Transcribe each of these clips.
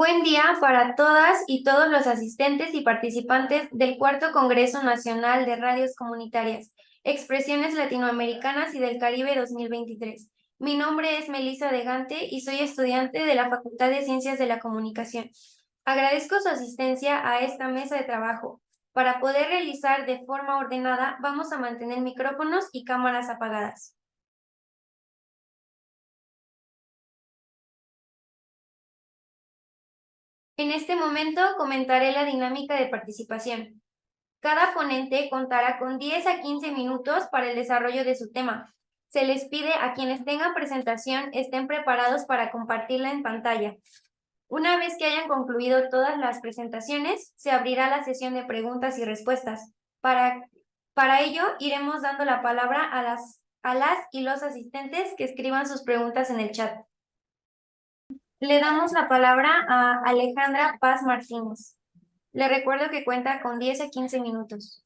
Buen día para todas y todos los asistentes y participantes del Cuarto Congreso Nacional de Radios Comunitarias, Expresiones Latinoamericanas y del Caribe 2023. Mi nombre es Melissa de Gante y soy estudiante de la Facultad de Ciencias de la Comunicación. Agradezco su asistencia a esta mesa de trabajo. Para poder realizar de forma ordenada, vamos a mantener micrófonos y cámaras apagadas. En este momento comentaré la dinámica de participación. Cada ponente contará con 10 a 15 minutos para el desarrollo de su tema. Se les pide a quienes tengan presentación estén preparados para compartirla en pantalla. Una vez que hayan concluido todas las presentaciones, se abrirá la sesión de preguntas y respuestas. Para ello, iremos dando la palabra a las y los asistentes que escriban sus preguntas en el chat. Le damos la palabra a Alejandra Paz Martínez. Le recuerdo que cuenta con 10 a 15 minutos.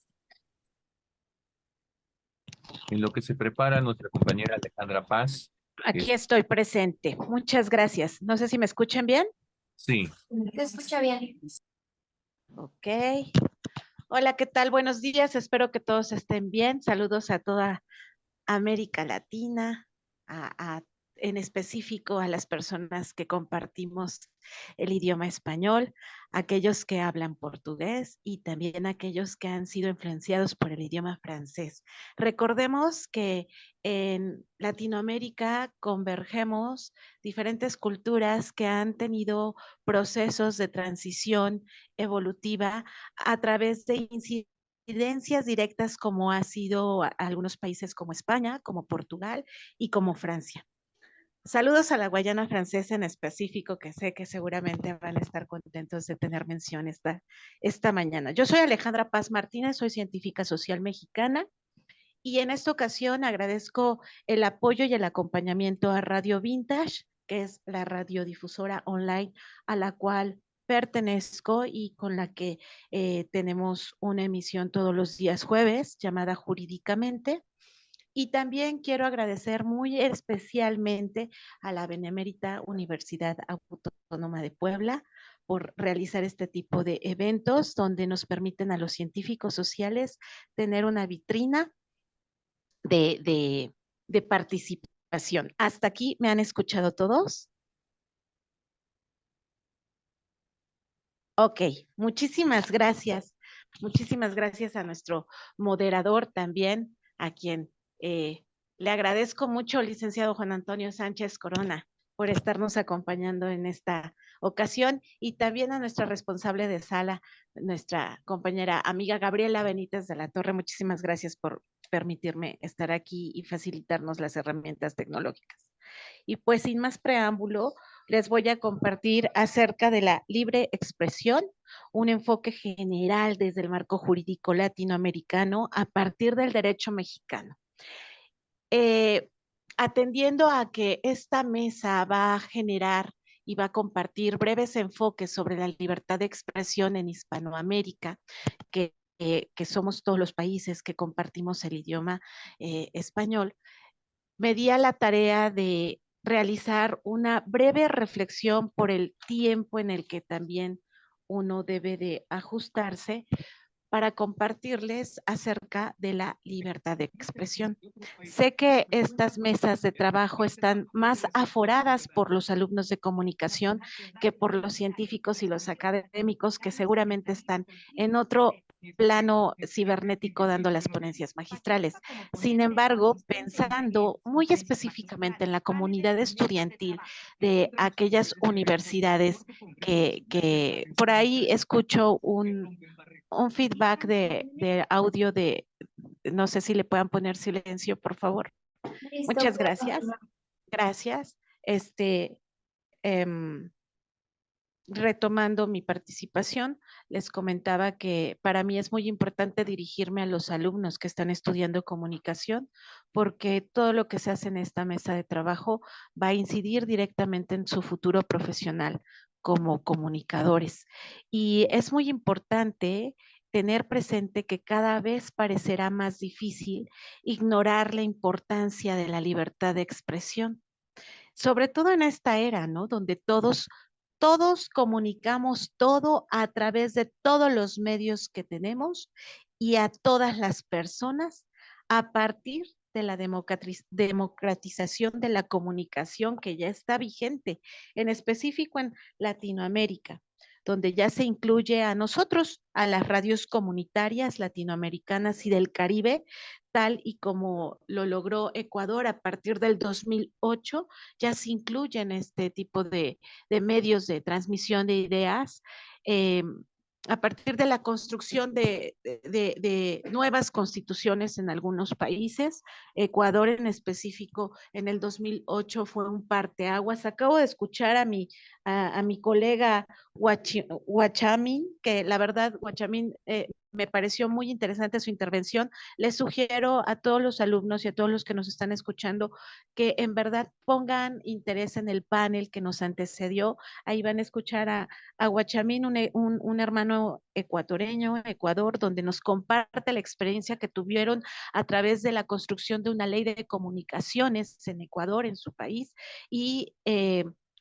En lo que se prepara nuestra compañera Alejandra Paz. Aquí estoy presente. Muchas gracias. No sé si me escuchan bien. Sí. Se escucha bien. Ok. Hola, ¿qué tal? Buenos días. Espero que todos estén bien. Saludos a toda América Latina, en específico a las personas que compartimos el idioma español, aquellos que hablan portugués y también aquellos que han sido influenciados por el idioma francés. Recordemos que en Latinoamérica convergemos diferentes culturas que han tenido procesos de transición evolutiva a través de incidencias directas como ha sido algunos países como España, como Portugal y como Francia. Saludos a la Guayana Francesa en específico, que sé que seguramente van a estar contentos de tener mención esta mañana. Yo soy Alejandra Paz Martínez, soy científica social mexicana y en esta ocasión agradezco el apoyo y el acompañamiento a Radio Vintage, que es la radiodifusora online a la cual pertenezco y con la que tenemos una emisión todos los días jueves llamada Jurídicamente. Y también quiero agradecer muy especialmente a la Benemérita Universidad Autónoma de Puebla por realizar este tipo de eventos donde nos permiten a los científicos sociales tener una vitrina de participación. ¿Hasta aquí me han escuchado todos? Ok, muchísimas gracias. Muchísimas gracias a nuestro moderador también, a quien le agradezco mucho, licenciado Juan Antonio Sánchez Corona, por estarnos acompañando en esta ocasión y también a nuestra responsable de sala, nuestra compañera amiga Gabriela Benítez de la Torre. Muchísimas gracias por permitirme estar aquí y facilitarnos las herramientas tecnológicas. Y pues sin más preámbulo, les voy a compartir acerca de la libre expresión, un enfoque general desde el marco jurídico latinoamericano a partir del derecho mexicano. Atendiendo a que esta mesa va a generar y va a compartir breves enfoques sobre la libertad de expresión en Hispanoamérica, que somos todos los países que compartimos el idioma español, me di a la tarea de realizar una breve reflexión por el tiempo en el que también uno debe de ajustarse para compartirles acerca de la libertad de expresión. Sé que estas mesas de trabajo están más aforadas por los alumnos de comunicación que por los científicos y los académicos que seguramente están en otro plano cibernético dando las ponencias magistrales. Sin embargo, pensando muy específicamente en la comunidad estudiantil de aquellas universidades que por ahí escucho un feedback de audio no sé si le puedan poner silencio, por favor. Listo. Muchas gracias. Gracias. Retomando mi participación, les comentaba que para mí es muy importante dirigirme a los alumnos que están estudiando comunicación, porque todo lo que se hace en esta mesa de trabajo va a incidir directamente en su futuro profesional como comunicadores. Y es muy importante tener presente que cada vez parecerá más difícil ignorar la importancia de la libertad de expresión, sobre todo en esta era, ¿no? Donde todos todos comunicamos todo a través de todos los medios que tenemos y a todas las personas a partir de la democratización de la comunicación que ya está vigente, en específico en Latinoamérica, donde ya se incluye a nosotros, a las radios comunitarias latinoamericanas y del Caribe, tal y como lo logró Ecuador a partir del 2008, ya se incluyen este tipo de medios de transmisión de ideas. A partir de la construcción de nuevas constituciones en algunos países, Ecuador en específico en el 2008 fue un parteaguas. Acabo de escuchar a mi colega Huachamin, que la verdad, Huachamin, me pareció muy interesante su intervención. Les sugiero a todos los alumnos y a todos los que nos están escuchando que en verdad pongan interés en el panel que nos antecedió. Ahí van a escuchar a Huachamín, un hermano ecuatoriano, Ecuador, donde nos comparte la experiencia que tuvieron a través de la construcción de una ley de comunicaciones en Ecuador, en su país, y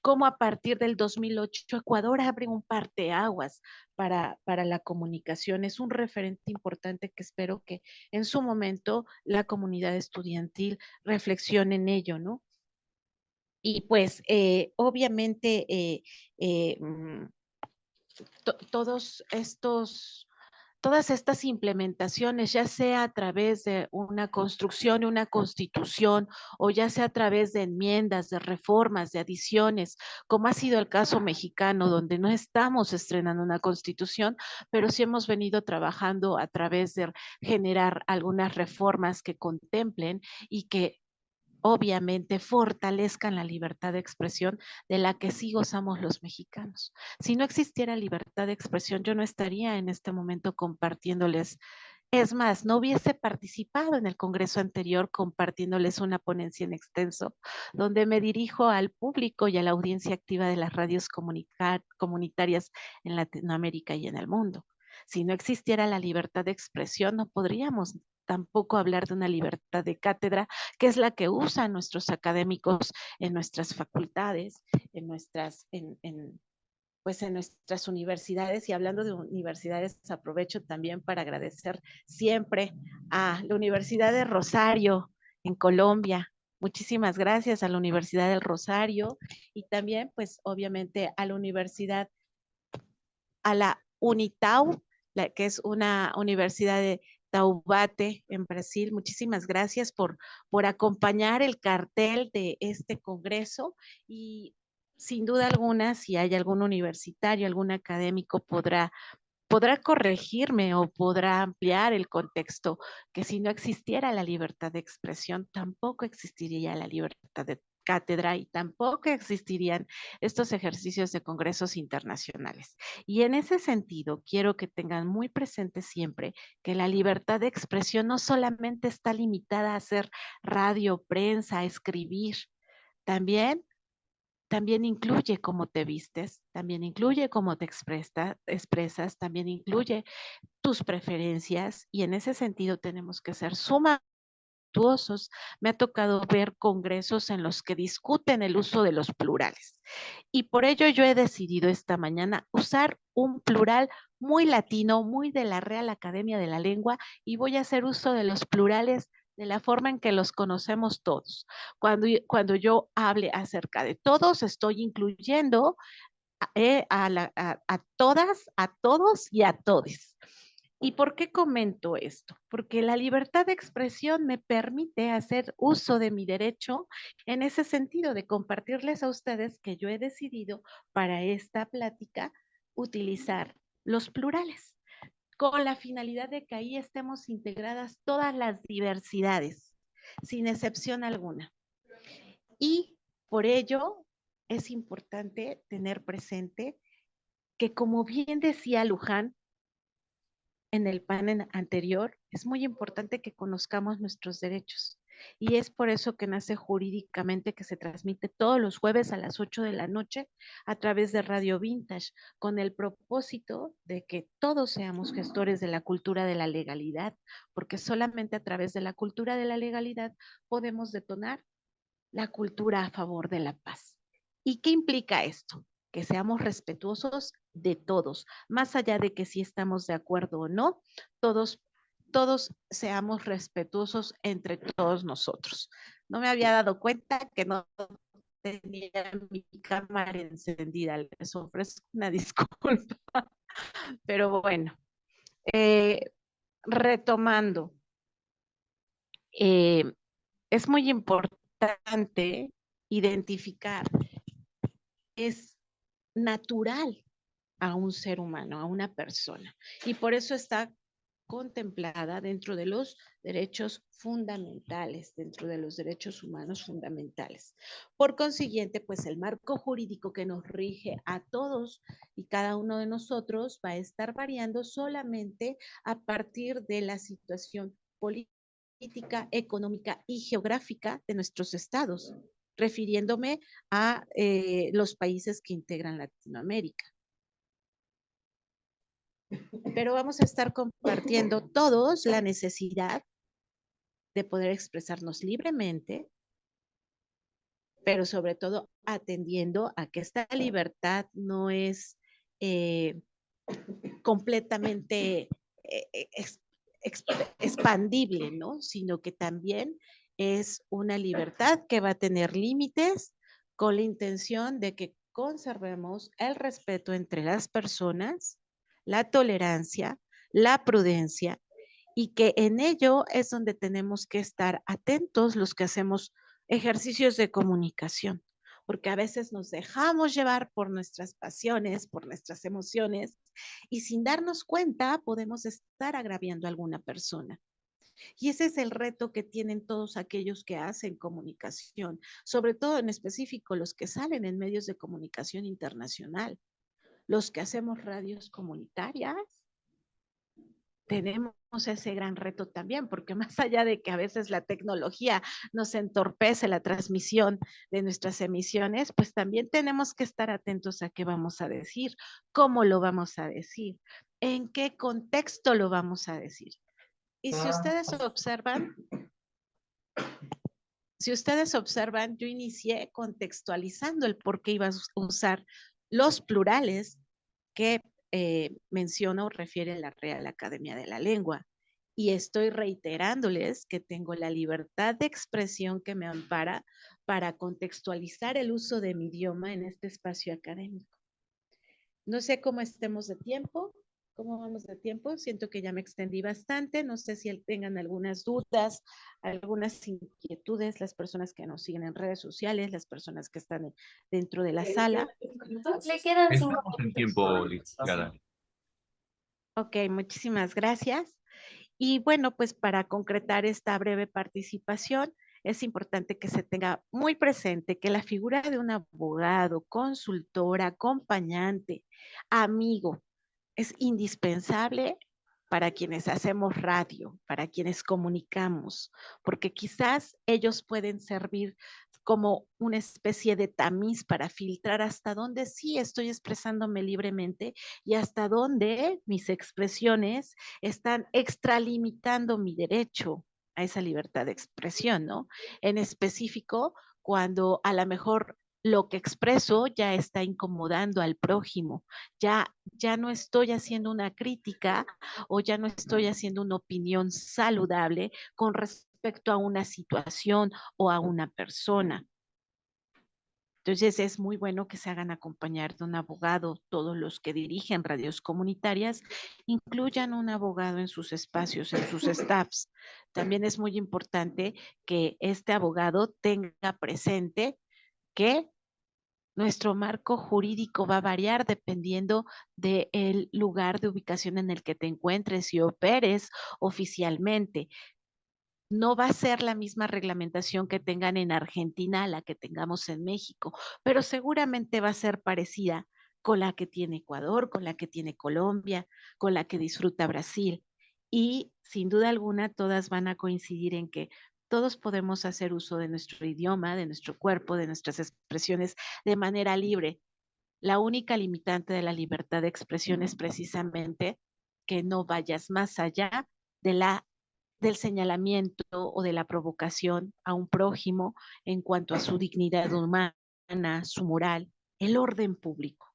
cómo a partir del 2008 Ecuador abre un parteaguas para la comunicación. Es un referente importante que espero que en su momento la comunidad estudiantil reflexione en ello, ¿no? Y pues obviamente todos estos, todas estas implementaciones, ya sea a través de una construcción, una constitución, o ya sea a través de enmiendas, de reformas, de adiciones, como ha sido el caso mexicano, donde no estamos estrenando una constitución, pero sí hemos venido trabajando a través de generar algunas reformas que contemplen y que obviamente fortalezcan la libertad de expresión de la que sí gozamos los mexicanos. Si no existiera libertad de expresión, yo no estaría en este momento compartiéndoles. Es más, no hubiese participado en el Congreso anterior compartiéndoles una ponencia en extenso, donde me dirijo al público y a la audiencia activa de las radios comunitarias en Latinoamérica y en el mundo. Si no existiera la libertad de expresión, no podríamos tampoco hablar de una libertad de cátedra, que es la que usan nuestros académicos en nuestras facultades, pues en nuestras universidades. Y hablando de universidades, aprovecho también para agradecer siempre a la Universidad de Rosario en Colombia. Muchísimas gracias a la Universidad del Rosario y también, pues obviamente a la universidad, a la Unitau, que es una universidad de Taubate en Brasil. Muchísimas gracias por acompañar el cartel de este congreso y sin duda alguna, si hay algún universitario, algún académico, podrá corregirme o podrá ampliar el contexto, que si no existiera la libertad de expresión, tampoco existiría la libertad de cátedra y tampoco existirían estos ejercicios de congresos internacionales. Y en ese sentido, quiero que tengan muy presente siempre que la libertad de expresión no solamente está limitada a hacer radio, prensa, a escribir, también también incluye cómo te vistes, también incluye cómo te expresas, también incluye tus preferencias y en ese sentido tenemos que ser sumamente respetuosos. Me ha tocado ver congresos en los que discuten el uso de los plurales y por ello yo he decidido esta mañana usar un plural muy latino, muy de la Real Academia de la Lengua y voy a hacer uso de los plurales de la forma en que los conocemos todos. Cuando yo hable acerca de todos, estoy incluyendo a todas, a todos y a todes. ¿Y por qué comento esto? Porque la libertad de expresión me permite hacer uso de mi derecho en ese sentido de compartirles a ustedes que yo he decidido para esta plática utilizar los plurales con la finalidad de que ahí estemos integradas todas las diversidades, sin excepción alguna. Y por ello es importante tener presente que, como bien decía Luján en el panel anterior, es muy importante que conozcamos nuestros derechos. Y es por eso que nace jurídicamente que se transmite todos los jueves a las 8 de la noche a través de Radio Vintage, con el propósito de que todos seamos gestores de la cultura de la legalidad, porque solamente a través de la cultura de la legalidad podemos detonar la cultura a favor de la paz. ¿Y qué implica esto? que seamos respetuosos de todos, más allá de que si estamos de acuerdo o no, todos seamos respetuosos entre todos nosotros. No me había dado cuenta que no tenía mi cámara encendida, les ofrezco una disculpa, pero bueno, retomando, es muy importante identificar, es natural a un ser humano, a una persona, y por eso está contemplada dentro de los derechos fundamentales, dentro de los derechos humanos fundamentales. Por consiguiente, pues el marco jurídico que nos rige a todos y cada uno de nosotros va a estar variando solamente a partir de la situación política, económica y geográfica de nuestros estados, refiriéndome a los países que integran Latinoamérica. Pero vamos a estar compartiendo todos la necesidad de poder expresarnos libremente, pero sobre todo atendiendo a que esta libertad no es completamente expandible, ¿no? Sino que también es una libertad que va a tener límites con la intención de que conservemos el respeto entre las personas, la tolerancia, la prudencia, y que en ello es donde tenemos que estar atentos los que hacemos ejercicios de comunicación, porque a veces nos dejamos llevar por nuestras pasiones, por nuestras emociones, y sin darnos cuenta podemos estar agraviando a alguna persona. Y ese es el reto que tienen todos aquellos que hacen comunicación, sobre todo en específico los que salen en medios de comunicación internacional, los que hacemos radios comunitarias. Tenemos ese gran reto también, porque más allá de que a veces la tecnología nos entorpece la transmisión de nuestras emisiones, pues también tenemos que estar atentos a qué vamos a decir, cómo lo vamos a decir, en qué contexto lo vamos a decir. Y si ustedes observan, yo inicié contextualizando el por qué iba a usar los plurales que menciona o refiere la Real Academia de la Lengua. Y estoy reiterándoles que tengo la libertad de expresión que me ampara para contextualizar el uso de mi idioma en este espacio académico. No sé cómo estemos de tiempo, cómo vamos de tiempo. Siento que ya me extendí bastante. No sé si tengan algunas dudas, algunas inquietudes, las personas que nos siguen en redes sociales, las personas que están dentro de la sala. Le quedan 5 Estamos en tiempo, licenciada. Ok, muchísimas gracias. Y bueno, pues para concretar esta breve participación, es importante que se tenga muy presente que la figura de un abogado, consultor, acompañante, amigo, es indispensable para quienes hacemos radio, para quienes comunicamos, porque quizás ellos pueden servir como una especie de tamiz para filtrar hasta dónde sí estoy expresándome libremente y hasta dónde mis expresiones están extralimitando mi derecho a esa libertad de expresión, ¿no? En específico, cuando a lo mejor lo que expreso ya está incomodando al prójimo, ya no estoy haciendo una crítica o ya no estoy haciendo una opinión saludable con respecto a una situación o a una persona. Entonces es muy bueno que se hagan acompañar de un abogado. Todos los que dirigen radios comunitarias incluyan un abogado en sus espacios, en sus staffs. También es muy importante que este abogado tenga presente que nuestro marco jurídico va a variar dependiendo del lugar de ubicación en el que te encuentres y operes oficialmente. No va a ser la misma reglamentación que tengan en Argentina a la que tengamos en México, pero seguramente va a ser parecida con la que tiene Ecuador, con la que tiene Colombia, con la que disfruta Brasil. Y sin duda alguna, todas van a coincidir en que todos podemos hacer uso de nuestro idioma, de nuestro cuerpo, de nuestras expresiones de manera libre. La única limitante de la libertad de expresión es precisamente que no vayas más allá de del señalamiento o de la provocación a un prójimo en cuanto a su dignidad humana, su moral el orden público.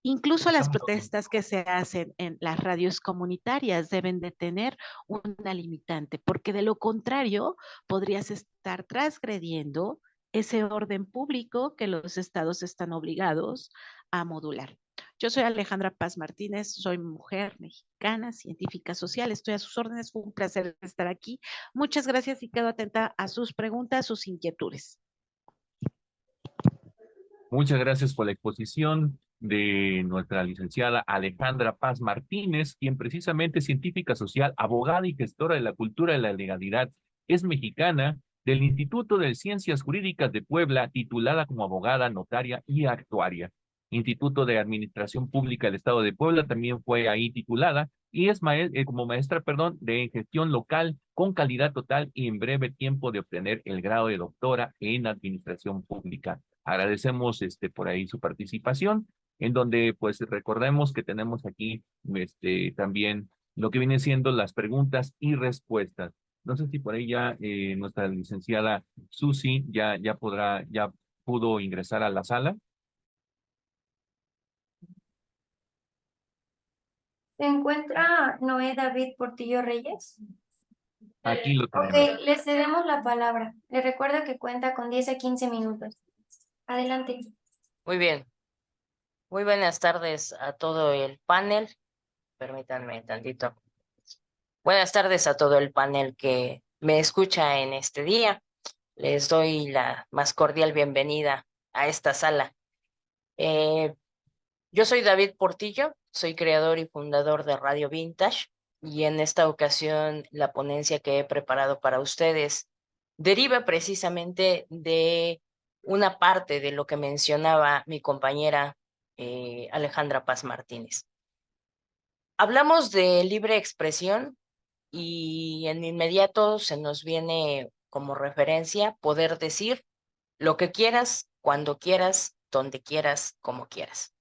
Incluso las Estamos- protestas que se hacen en las radios comunitarias deben de tener una limitante, porque de lo contrario podrías estar transgrediendo ese orden público que los estados están obligados a modular. Yo soy Alejandra Paz Martínez, soy mujer mexicana, científica social, estoy a sus órdenes, fue un placer estar aquí. Muchas gracias y quedo atenta a sus preguntas, sus inquietudes. Muchas gracias por la exposición de nuestra licenciada Alejandra Paz Martínez, quien precisamente es científica social, abogada y gestora de la cultura de la legalidad. Es mexicana del Instituto de Ciencias Jurídicas de Puebla, titulada como abogada, notaria y actuaria. Instituto de Administración Pública del Estado de Puebla también fue ahí titulada y es como maestra, perdón, de gestión local con calidad total y en breve tiempo de obtener el grado de doctora en Administración Pública. Agradecemos por ahí su participación, en donde pues recordemos que tenemos aquí también lo que viene siendo las preguntas y respuestas. No sé si por ahí ya nuestra licenciada Susi ya pudo ingresar a la sala. ¿Se encuentra Noé David Portillo Reyes? Aquí lo Ok, tenemos. le cedemos la palabra. Le recuerdo que cuenta con 10 a 15 minutos. Adelante. Muy bien. Muy buenas tardes a todo el panel. Permítanme tantito. Buenas tardes a todo el panel que me escucha en este día. Les doy la más cordial bienvenida a esta sala. Yo soy David Portillo, soy creador y fundador de Radio Vintage y en esta ocasión la ponencia que he preparado para ustedes deriva precisamente de una parte de lo que mencionaba mi compañera Alejandra Paz Martínez. Hablamos de libre expresión y en inmediato se nos viene como referencia poder decir lo que quieras, cuando quieras, donde quieras, como quieras.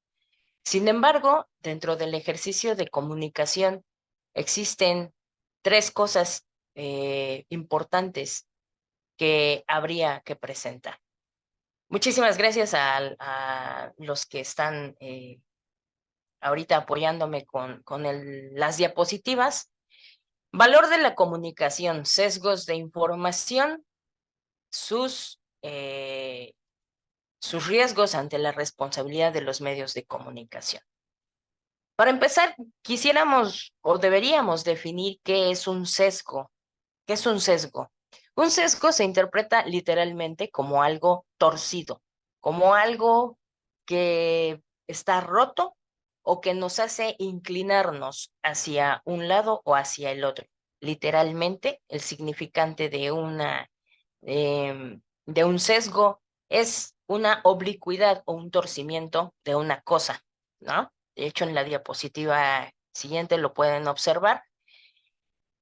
Sin embargo, dentro del ejercicio de comunicación existen tres cosas importantes que habría que presentar. Muchísimas gracias a los que están ahorita apoyándome con las diapositivas. Valor de la comunicación, sesgos de información, sus riesgos ante la responsabilidad de los medios de comunicación. Para empezar, quisiéramos o deberíamos definir qué es un sesgo. ¿Qué es un sesgo? Un sesgo se interpreta literalmente como algo torcido, como algo que está roto o que nos hace inclinarnos hacia un lado o hacia el otro. Literalmente, el significante de un sesgo es una oblicuidad o un torcimiento de una cosa, ¿no? De hecho, en la diapositiva siguiente lo pueden observar.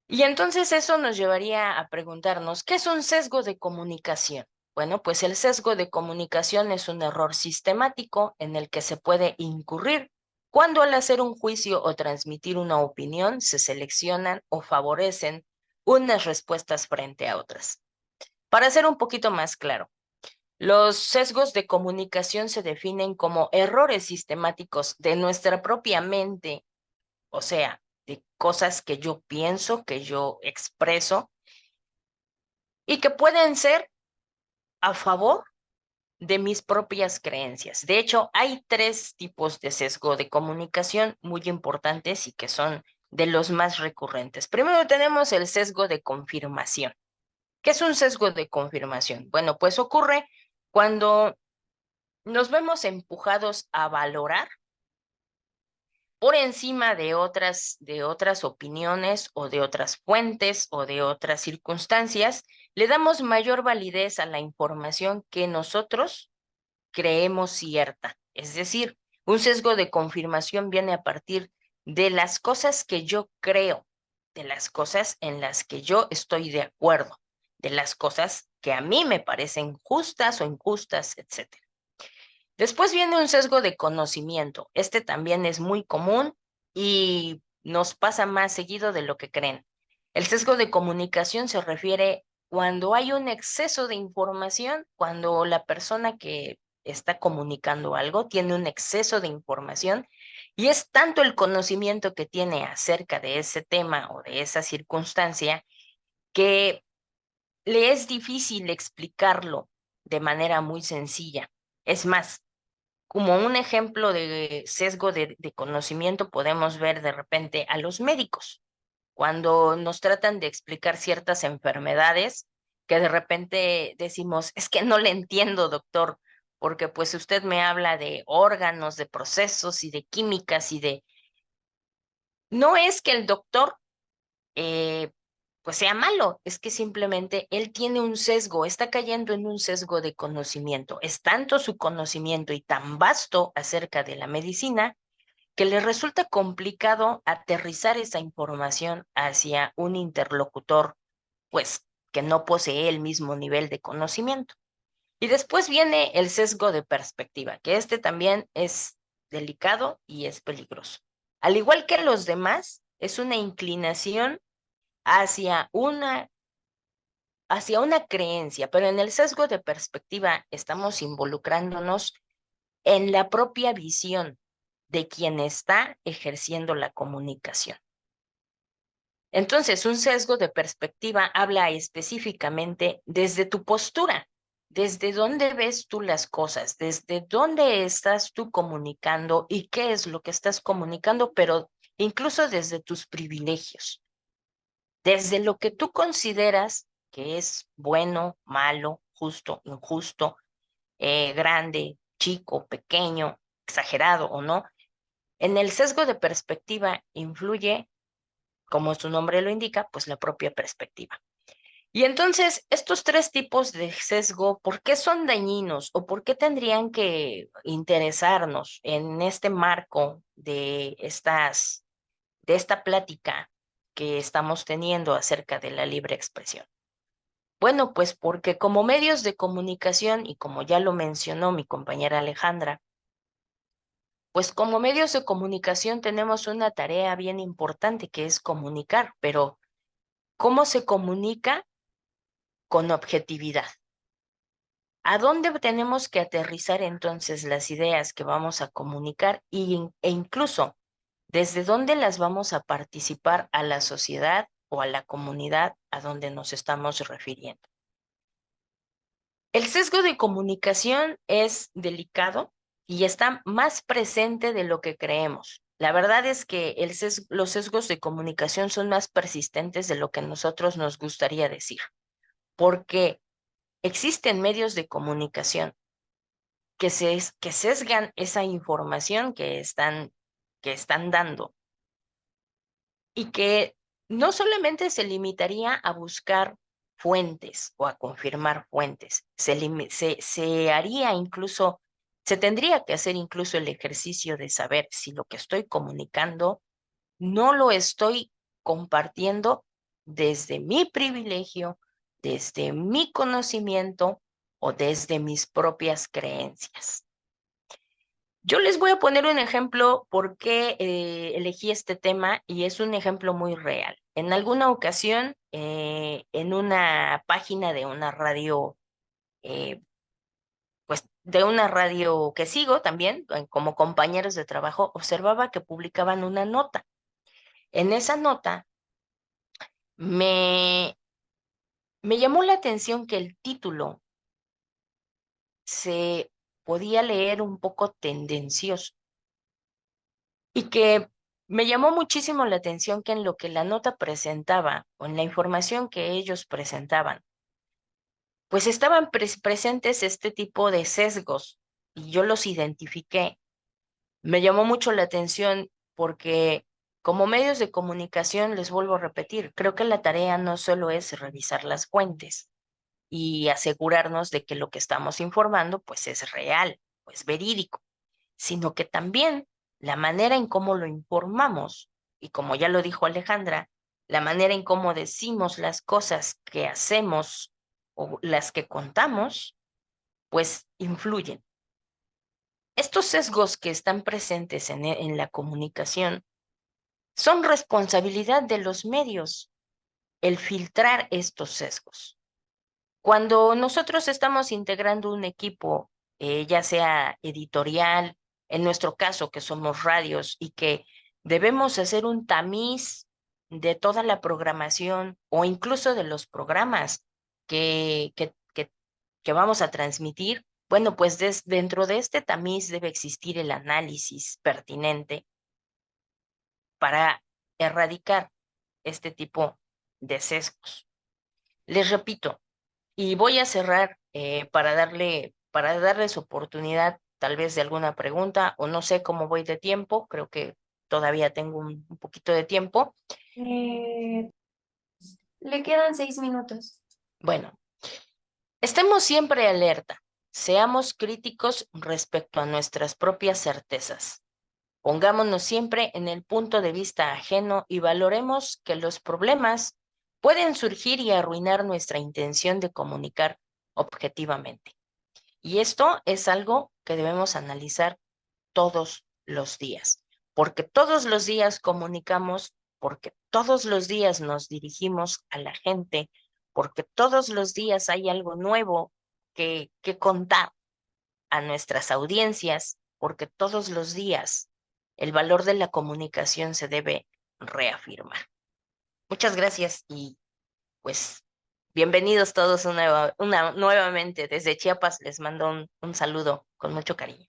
Y entonces eso nos llevaría a preguntarnos, ¿qué es un sesgo de comunicación? Bueno, pues el sesgo de comunicación es un error sistemático en el que se puede incurrir cuando al hacer un juicio o transmitir una opinión se seleccionan o favorecen unas respuestas frente a otras. Para ser un poquito más claro, los sesgos de comunicación se definen como errores sistemáticos de nuestra propia mente, o sea, de cosas que yo pienso, que yo expreso, y que pueden ser a favor de mis propias creencias. De hecho, hay tres tipos de sesgo de comunicación muy importantes y que son de los más recurrentes. Primero tenemos el sesgo de confirmación. ¿Qué es un sesgo de confirmación? Bueno, pues ocurre cuando nos vemos empujados a valorar por encima de otras opiniones o de otras fuentes o de otras circunstancias, le damos mayor validez a la información que nosotros creemos cierta. Es decir, un sesgo de confirmación viene a partir de las cosas que yo creo, de las cosas en las que yo estoy de acuerdo, de las cosas que a mí me parecen justas o injustas, etc. Después viene un sesgo de conocimiento. Este también es muy común y nos pasa más seguido de lo que creen. El sesgo de comunicación se refiere cuando hay un exceso de información, cuando la persona que está comunicando algo, tiene un exceso de información y es tanto el conocimiento que tiene acerca de ese tema o de esa circunstancia que le es difícil explicarlo de manera muy sencilla. Es más, como un ejemplo de sesgo de conocimiento, podemos ver de repente a los médicos cuando nos tratan de explicar ciertas enfermedades que de repente decimos, es que no le entiendo, doctor, porque pues usted me habla de órganos, de procesos y de químicas y de... No es que el doctor pues sea malo, es que simplemente él tiene un sesgo, está cayendo en un sesgo de conocimiento. Es tanto su conocimiento y tan vasto acerca de la medicina que le resulta complicado aterrizar esa información hacia un interlocutor, pues, que no posee el mismo nivel de conocimiento. Y después viene el sesgo de perspectiva, que este también es delicado y es peligroso. Al igual que los demás, es una inclinación hacia una creencia, pero en el sesgo de perspectiva estamos involucrándonos en la propia visión de quien está ejerciendo la comunicación. Entonces, un sesgo de perspectiva habla específicamente desde tu postura, desde dónde ves tú las cosas, desde dónde estás tú comunicando y qué es lo que estás comunicando, pero incluso desde tus privilegios, desde lo que tú consideras que es bueno, malo, justo, injusto, grande, chico, pequeño, exagerado o no. En el sesgo de perspectiva influye, como su nombre lo indica, pues la propia perspectiva. Y entonces, estos tres tipos de sesgo, ¿por qué son dañinos o por qué tendrían que interesarnos en este marco de esta plática que estamos teniendo acerca de la libre expresión? Bueno, pues porque como medios de comunicación, y como ya lo mencionó mi compañera Alejandra, pues como medios de comunicación tenemos una tarea bien importante que es comunicar, pero ¿cómo se comunica? Con objetividad. ¿A dónde tenemos que aterrizar entonces las ideas que vamos a comunicar e incluso desde dónde las vamos a participar a la sociedad o a la comunidad a donde nos estamos refiriendo? El sesgo de comunicación es delicado y está más presente de lo que creemos. La verdad es que los sesgos de comunicación son más persistentes de lo que nosotros nos gustaría decir, porque existen medios de comunicación que sesgan esa información que están dando y que no solamente se limitaría a buscar fuentes o a confirmar fuentes, se haría incluso, se tendría que hacer incluso el ejercicio de saber si lo que estoy comunicando no lo estoy compartiendo desde mi privilegio, desde mi conocimiento o desde mis propias creencias. Yo les voy a poner un ejemplo por qué elegí este tema y es un ejemplo muy real. En alguna ocasión, en una página de una radio, pues de una radio que sigo también, como compañeros de trabajo, observaba que publicaban una nota. En esa nota me llamó la atención que el título se podía leer un poco tendencioso y que me llamó muchísimo la atención que en lo que la nota presentaba o en la información que ellos presentaban, pues estaban presentes este tipo de sesgos y yo los identifiqué. Me llamó mucho la atención porque como medios de comunicación, les vuelvo a repetir, creo que la tarea no solo es revisar las fuentes y asegurarnos de que lo que estamos informando pues es real, pues verídico, sino que también la manera en cómo lo informamos, y como ya lo dijo Alejandra, la manera en cómo decimos las cosas que hacemos o las que contamos, pues influyen. Estos sesgos que están presentes en la comunicación son responsabilidad de los medios el filtrar estos sesgos. Cuando nosotros estamos integrando un equipo ya sea editorial, en nuestro caso que somos radios y que debemos hacer un tamiz de toda la programación o incluso de los programas que vamos a transmitir. Bueno, pues dentro de este tamiz debe existir el análisis pertinente para erradicar este tipo de sesgos. Les repito, y voy a cerrar para darles oportunidad tal vez de alguna pregunta, o no sé cómo voy de tiempo, creo que todavía tengo un poquito de tiempo. Le quedan 6 minutos. Bueno, estemos siempre alerta, seamos críticos respecto a nuestras propias certezas. Pongámonos siempre en el punto de vista ajeno y valoremos que los problemas pueden surgir y arruinar nuestra intención de comunicar objetivamente. Y esto es algo que debemos analizar todos los días, porque todos los días comunicamos, porque todos los días nos dirigimos a la gente, porque todos los días hay algo nuevo que contar a nuestras audiencias, porque todos los días el valor de la comunicación se debe reafirmar. Muchas gracias y pues bienvenidos todos nuevamente. Desde Chiapas les mando un saludo con mucho cariño.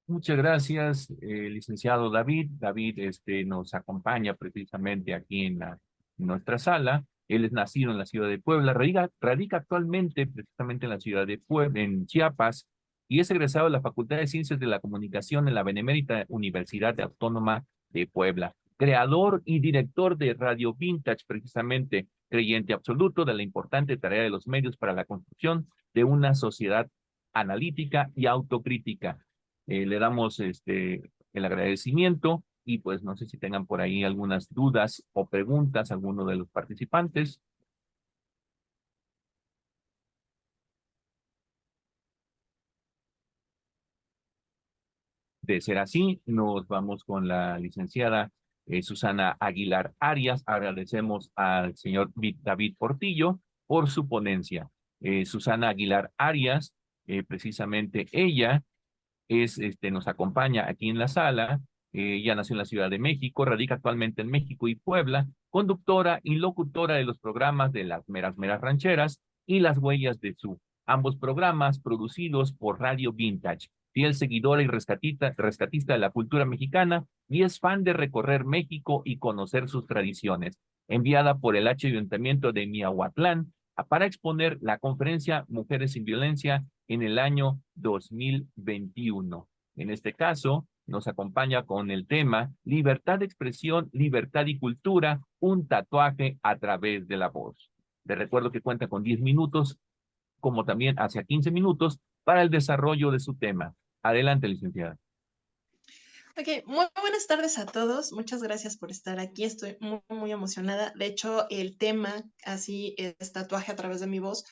Muchas gracias, licenciado David. David nos acompaña precisamente aquí en nuestra sala. Él es nacido en la ciudad de Puebla, radica actualmente precisamente en la ciudad de Puebla, en Chiapas, y es egresado de la Facultad de Ciencias de la Comunicación en la Benemérita Universidad Autónoma de Puebla. Creador y director de Radio Vintage, precisamente creyente absoluto de la importante tarea de los medios para la construcción de una sociedad analítica y autocrítica. Le damos el agradecimiento y pues no sé si tengan por ahí algunas dudas o preguntas alguno de los participantes. De ser así, nos vamos con la licenciada Susana Aguilar Arias. Agradecemos al señor David Portillo por su ponencia. Susana Aguilar Arias, precisamente ella nos acompaña aquí en la sala. Ella nació en la Ciudad de México, radica actualmente en México y Puebla, conductora y locutora de los programas de Las Meras Meras Rancheras y Las Huellas de Su, ambos programas producidos por Radio Vintage. Fiel seguidora y rescatista de la cultura mexicana y es fan de recorrer México y conocer sus tradiciones. Enviada por el Ayuntamiento de Miahuatlán para exponer la conferencia Mujeres sin Violencia en el año 2021. En este caso, nos acompaña con el tema Libertad de expresión, libertad y cultura, un tatuaje a través de la voz. Les recuerdo que cuenta con 10 minutos, como también hacia 15 minutos, para el desarrollo de su tema. Adelante, licenciada. Ok, muy buenas tardes a todos. Muchas gracias por estar aquí. Estoy muy, muy emocionada. De hecho, el tema así es tatuaje a través de mi voz.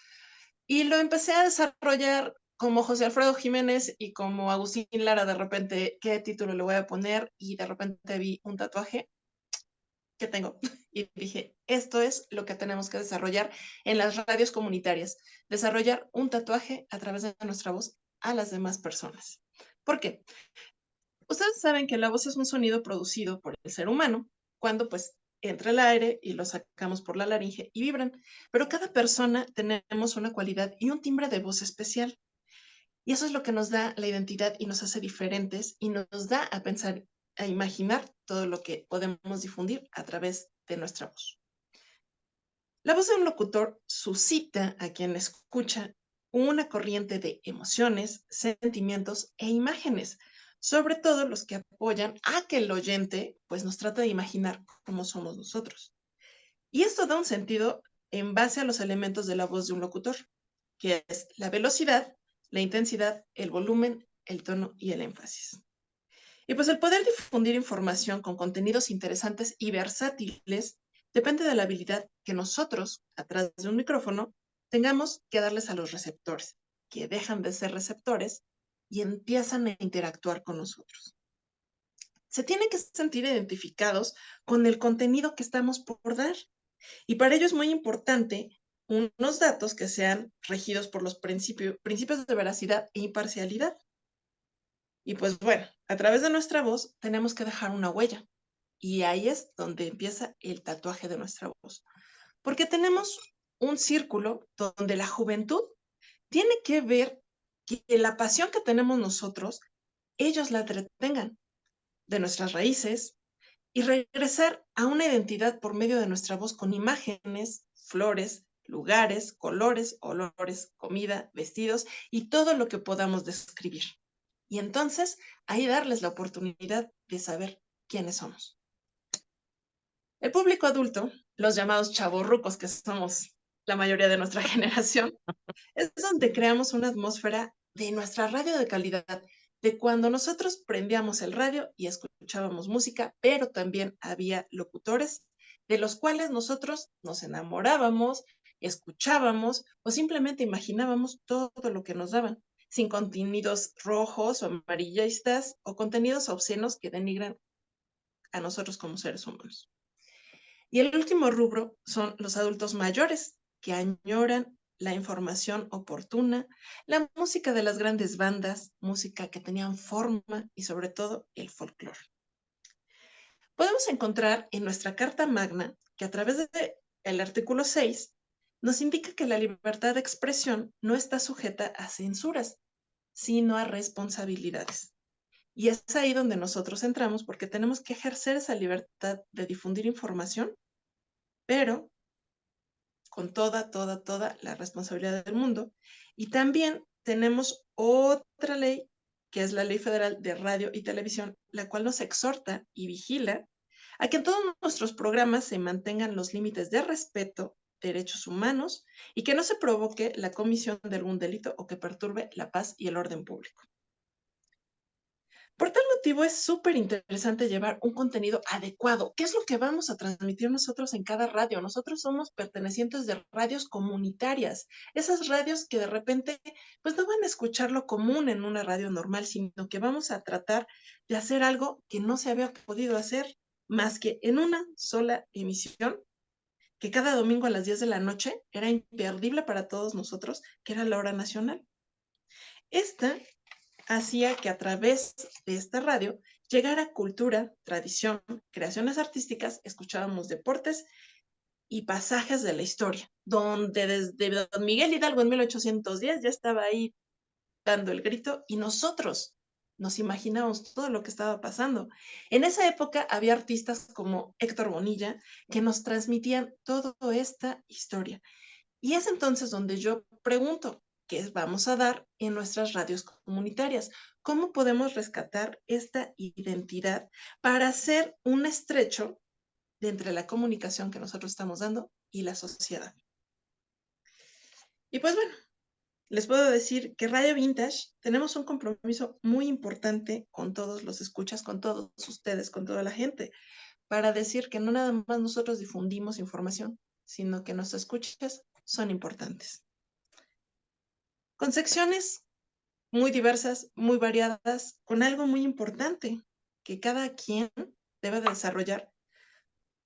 Y lo empecé a desarrollar como José Alfredo Jiménez y como Agustín Lara. De repente, ¿qué título le voy a poner? Y de repente vi un tatuaje que tengo y dije, esto es lo que tenemos que desarrollar en las radios comunitarias. Desarrollar un tatuaje a través de nuestra voz a las demás personas. ¿Por qué? Ustedes saben que la voz es un sonido producido por el ser humano cuando pues entra el aire y lo sacamos por la laringe y vibran, pero cada persona tenemos una cualidad y un timbre de voz especial. Y eso es lo que nos da la identidad y nos hace diferentes y nos da a pensar, a imaginar todo lo que podemos difundir a través de nuestra voz. La voz de un locutor suscita a quien escucha una corriente de emociones, sentimientos e imágenes, sobre todo los que apoyan a que el oyente pues nos trate de imaginar cómo somos nosotros. Y esto da un sentido en base a los elementos de la voz de un locutor, que es la velocidad, la intensidad, el volumen, el tono y el énfasis. Y pues el poder difundir información con contenidos interesantes y versátiles depende de la habilidad que nosotros, a través de un micrófono, tengamos que darles a los receptores, que dejan de ser receptores y empiezan a interactuar con nosotros. Se tienen que sentir identificados con el contenido que estamos por dar. Y para ello es muy importante unos datos que sean regidos por los principios de veracidad e imparcialidad. Y pues bueno, a través de nuestra voz tenemos que dejar una huella. Y ahí es donde empieza el tatuaje de nuestra voz. Porque tenemos un círculo donde la juventud tiene que ver que la pasión que tenemos nosotros, ellos la entretengan de nuestras raíces y regresar a una identidad por medio de nuestra voz con imágenes, flores, lugares, colores, olores, comida, vestidos y todo lo que podamos describir. Y entonces ahí darles la oportunidad de saber quiénes somos. El público adulto, los llamados chavorrucos que somos la mayoría de nuestra generación, es donde creamos una atmósfera de nuestra radio de calidad, de cuando nosotros prendíamos el radio y escuchábamos música, pero también había locutores de los cuales nosotros nos enamorábamos, escuchábamos o simplemente imaginábamos todo lo que nos daban, sin contenidos rojos o amarillistas o contenidos obscenos que denigran a nosotros como seres humanos. Y el último rubro son los adultos mayores, que añoran la información oportuna, la música de las grandes bandas, música que tenían forma y sobre todo el folclore. Podemos encontrar en nuestra Carta Magna que a través del artículo 6 nos indica que la libertad de expresión no está sujeta a censuras, sino a responsabilidades. Y es ahí donde nosotros entramos porque tenemos que ejercer esa libertad de difundir información, pero con toda la responsabilidad del mundo. Y también tenemos otra ley, que es la Ley Federal de Radio y Televisión, la cual nos exhorta y vigila a que en todos nuestros programas se mantengan los límites de respeto, derechos humanos y que no se provoque la comisión de algún delito o que perturbe la paz y el orden público. Por tal motivo es súper interesante llevar un contenido adecuado. ¿Qué es lo que vamos a transmitir nosotros en cada radio? Nosotros somos pertenecientes de radios comunitarias, esas radios que de repente pues no van a escuchar lo común en una radio normal, sino que vamos a tratar de hacer algo que no se había podido hacer más que en una sola emisión, que cada domingo a las 10 de la noche era imperdible para todos nosotros, que era la hora nacional. Esta hacía que a través de esta radio llegara cultura, tradición, creaciones artísticas, escuchábamos deportes y pasajes de la historia, donde desde Don Miguel Hidalgo en 1810 ya estaba ahí dando el grito y nosotros nos imaginábamos todo lo que estaba pasando. En esa época había artistas como Héctor Bonilla que nos transmitían toda esta historia. Y es entonces donde yo pregunto, ¿qué vamos a dar en nuestras radios comunitarias? ¿Cómo podemos rescatar esta identidad para hacer un estrecho de entre la comunicación que nosotros estamos dando y la sociedad? Y pues bueno, les puedo decir que Radio Vintage tenemos un compromiso muy importante con todos los escuchas, con todos ustedes, con toda la gente, para decir que no nada más nosotros difundimos información, sino que nuestras escuchas son importantes. Con secciones muy diversas, muy variadas, con algo muy importante que cada quien debe de desarrollar,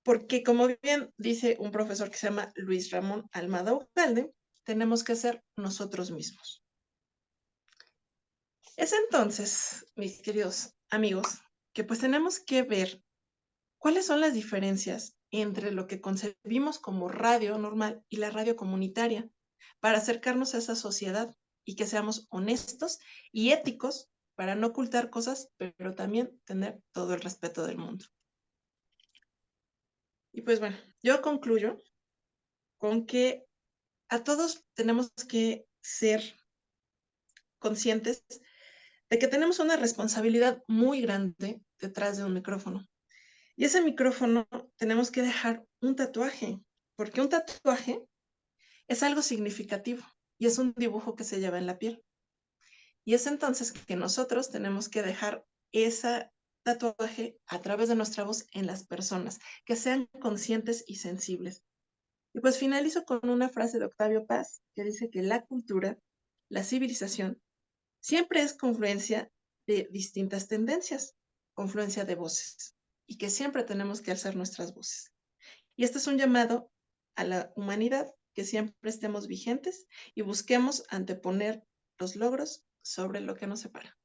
porque como bien dice un profesor que se llama Luis Ramón Almada Ugalde, tenemos que ser nosotros mismos. Es entonces, mis queridos amigos, que pues tenemos que ver cuáles son las diferencias entre lo que concebimos como radio normal y la radio comunitaria para acercarnos a esa sociedad y que seamos honestos y éticos para no ocultar cosas, pero también tener todo el respeto del mundo. Y pues bueno, yo concluyo con que a todos tenemos que ser conscientes de que tenemos una responsabilidad muy grande detrás de un micrófono. Y ese micrófono tenemos que dejar un tatuaje, porque un tatuaje es algo significativo y es un dibujo que se lleva en la piel. Y es entonces que nosotros tenemos que dejar ese tatuaje a través de nuestra voz en las personas, que sean conscientes y sensibles. Y pues finalizo con una frase de Octavio Paz que dice que la cultura, la civilización, siempre es confluencia de distintas tendencias, confluencia de voces, y que siempre tenemos que alzar nuestras voces. Y este es un llamado a la humanidad que siempre estemos vigentes y busquemos anteponer los logros sobre lo que nos separa.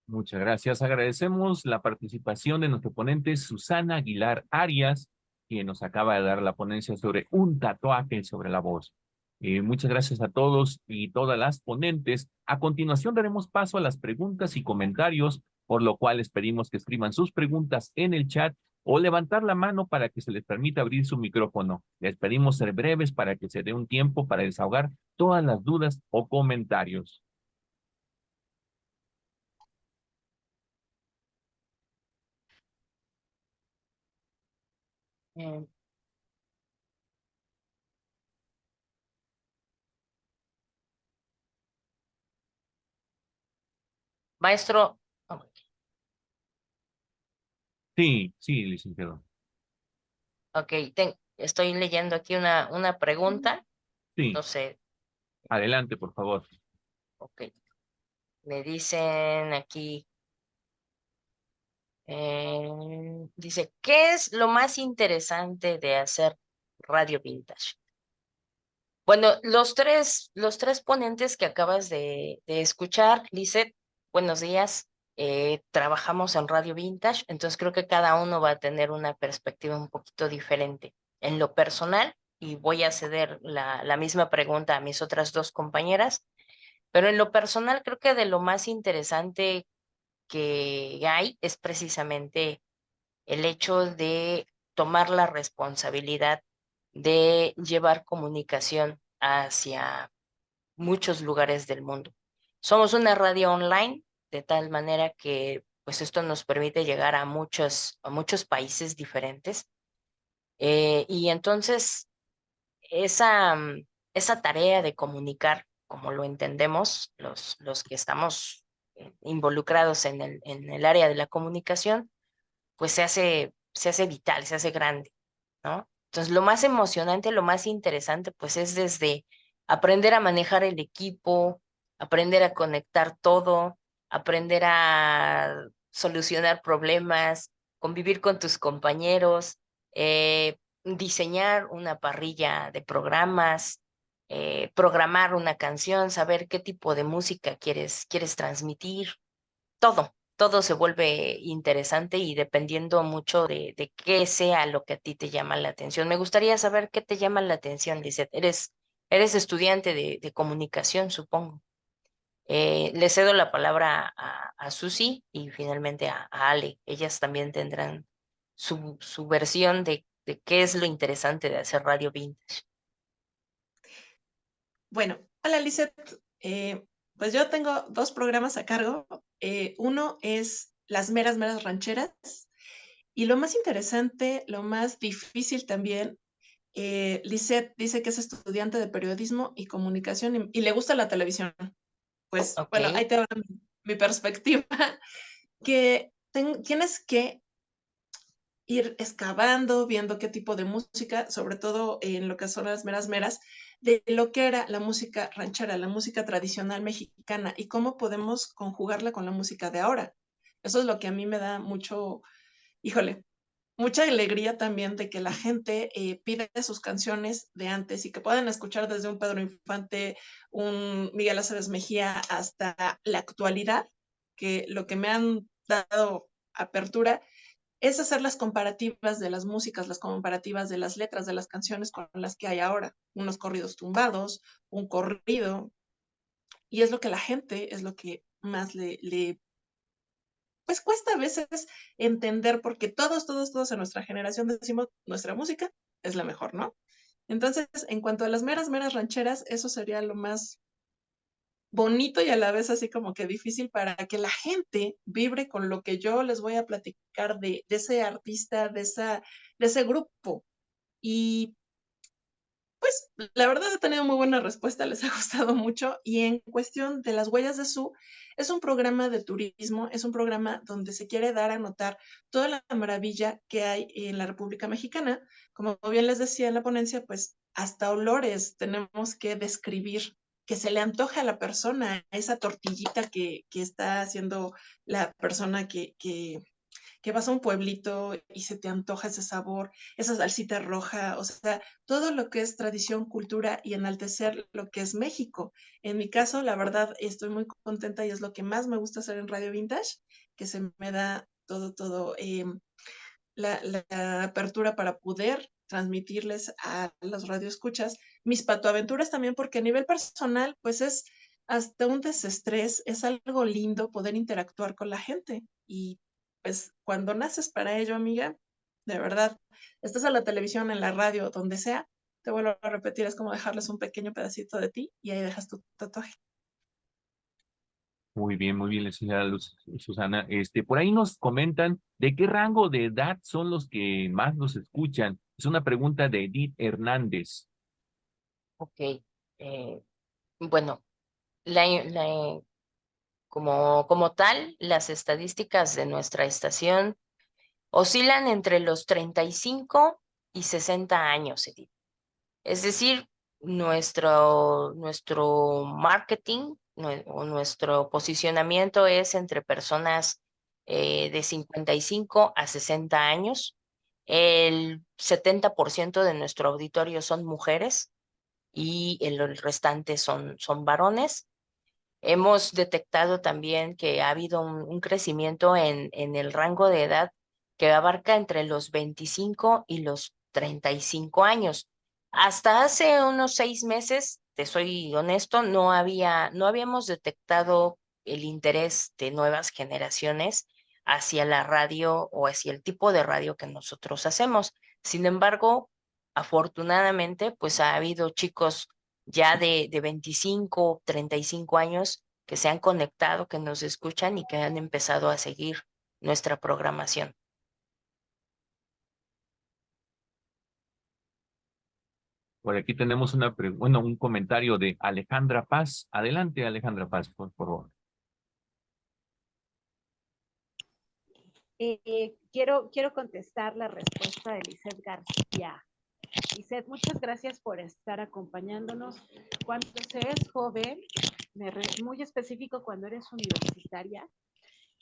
Muchas gracias. Agradecemos la participación de nuestro ponente Susana Aguilar Arias, quien nos acaba de dar la ponencia sobre un tatuaje sobre la voz. Muchas gracias a todos y todas las ponentes. A continuación daremos paso a las preguntas y comentarios, por lo cual les pedimos que escriban sus preguntas en el chat o levantar la mano para que se les permita abrir su micrófono. Les pedimos ser breves para que se dé un tiempo para desahogar todas las dudas o comentarios. Eh, Maestro, oh, Sí, sí, licenciado. ok, estoy leyendo aquí una pregunta, Sí, no sé, adelante, por favor. ok, me dicen aquí, dice, ¿qué es lo más interesante de hacer radio vintage? Bueno, los tres ponentes que acabas de escuchar, Lizeth, buenos días. Trabajamos en Radio Vintage, entonces creo que cada uno va a tener una perspectiva un poquito diferente. En lo personal, y voy a ceder la misma pregunta a mis otras dos compañeras, pero en lo personal creo que de lo más interesante que hay es precisamente el hecho de tomar la responsabilidad de llevar comunicación hacia muchos lugares del mundo. Somos una radio online, de tal manera que pues esto nos permite llegar a muchos países diferentes. Y entonces esa tarea de comunicar, como lo entendemos, los que estamos involucrados en el área de la comunicación, pues se hace vital, se hace grande, ¿no? Entonces, lo más emocionante, lo más interesante, pues es desde aprender a manejar el equipo, aprender a conectar todo, aprender a solucionar problemas, convivir con tus compañeros, diseñar una parrilla de programas, programar una canción, saber qué tipo de música quieres transmitir, todo se vuelve interesante y dependiendo mucho de qué sea lo que a ti te llama la atención. Me gustaría saber qué te llama la atención, Lizeth. Eres estudiante de comunicación, supongo. Le cedo la palabra a Susi y finalmente a Ale. Ellas también tendrán su versión de qué es lo interesante de hacer radio vintage. Bueno, hola Lizeth. Pues yo tengo dos programas a cargo. Uno es Las Meras Meras Rancheras. Y lo más interesante, lo más difícil también, Lisette dice que es estudiante de periodismo y comunicación y le gusta la televisión. Pues Ok, bueno, ahí te va mi perspectiva, que tienes que ir excavando, viendo qué tipo de música, sobre todo en lo que son las meras meras, de lo que era la música ranchera, la música tradicional mexicana y cómo podemos conjugarla con la música de ahora. Eso es lo que a mí me da mucho, híjole, mucha alegría también de que la gente pide sus canciones de antes y que puedan escuchar desde un Pedro Infante, un Miguel Aceves Mejía hasta la actualidad, que lo que me han dado apertura es hacer las comparativas de las músicas, las comparativas de las letras de las canciones con las que hay ahora, unos corridos tumbados, un corrido, y es lo que la gente, es lo que más le pues cuesta a veces entender porque todos en nuestra generación decimos nuestra música es la mejor, ¿no? Entonces, en cuanto a las meras, meras rancheras, eso sería lo más bonito y a la vez así como que difícil para que la gente vibre con lo que yo les voy a platicar de ese artista, de ese grupo. Y pues la verdad he tenido muy buena respuesta, les ha gustado mucho. Y en cuestión de las huellas de Su, es un programa de turismo, es un programa donde se quiere dar a notar toda la maravilla que hay en la República Mexicana. Como bien les decía en la ponencia, pues hasta olores tenemos que describir que se le antoja a la persona esa tortillita que está haciendo la persona que que vas a un pueblito y se te antoja ese sabor, esa salsita roja, o sea, todo lo que es tradición, cultura y enaltecer lo que es México. En mi caso, la verdad, estoy muy contenta y es lo que más me gusta hacer en Radio Vintage, que se me da todo, la apertura para poder transmitirles a los radioescuchas mis patoaventuras también, porque a nivel personal, pues es hasta un desestrés, es algo lindo poder interactuar con la gente. Y pues cuando naces para ello, amiga, de verdad, estás en la televisión, en la radio, donde sea, te vuelvo a repetir, es como dejarles un pequeño pedacito de ti y ahí dejas tu tatuaje. Muy bien, licenciada Susana. Por ahí nos comentan de qué rango de edad son los que más nos escuchan. Es una pregunta de Edith Hernández. Ok. Bueno, la, la- como tal, las estadísticas de nuestra estación oscilan entre los 35 y 60 años, Edith. Es decir, nuestro marketing o nuestro posicionamiento es entre personas de 55 a 60 años. El 70% de nuestro auditorio son mujeres y el restante son varones. Hemos detectado también que ha habido un crecimiento en el rango de edad que abarca entre los 25 y los 35 años. Hasta hace unos 6 meses, te soy honesto, no habíamos detectado el interés de nuevas generaciones hacia la radio o hacia el tipo de radio que nosotros hacemos. Sin embargo, afortunadamente, pues ha habido chicos ya de 25, 35 años que se han conectado, que nos escuchan y que han empezado a seguir nuestra programación. Por aquí tenemos un comentario de Alejandra Paz. Adelante, Alejandra Paz, por favor. Quiero contestar la respuesta de Lizeth García. Lizeth, muchas gracias por estar acompañándonos. Cuando se es joven, muy específico cuando eres universitaria,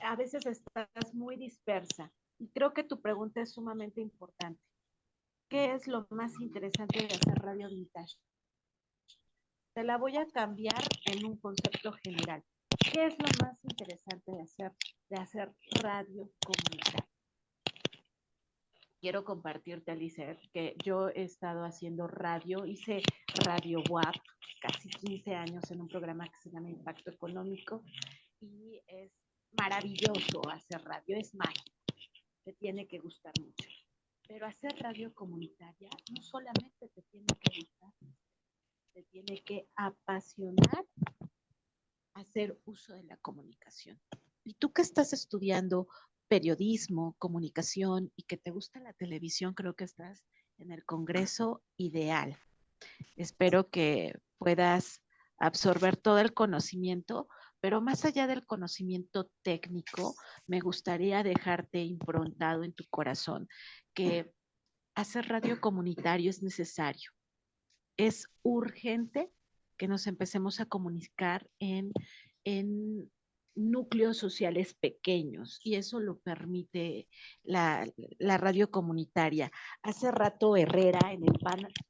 a veces estás muy dispersa. Y creo que tu pregunta es sumamente importante. ¿Qué es lo más interesante de hacer radio vintage? Te la voy a cambiar en un concepto general. ¿Qué es lo más interesante de hacer radio comunitaria? Quiero compartirte, Alice, que yo he estado haciendo radio, hice Radio WAP casi 15 años en un programa que se llama Impacto Económico y es maravilloso hacer radio, es mágico, te tiene que gustar mucho. Pero hacer radio comunitaria no solamente te tiene que gustar, te tiene que apasionar hacer uso de la comunicación. Y tú que estás estudiando periodismo, comunicación y que te gusta la televisión, creo que estás en el congreso ideal. Espero que puedas absorber todo el conocimiento, pero más allá del conocimiento técnico, me gustaría dejarte improntado en tu corazón que hacer radio comunitario es necesario. Es urgente que nos empecemos a comunicar en núcleos sociales pequeños y eso lo permite la radio comunitaria. Hace rato Herrera, en el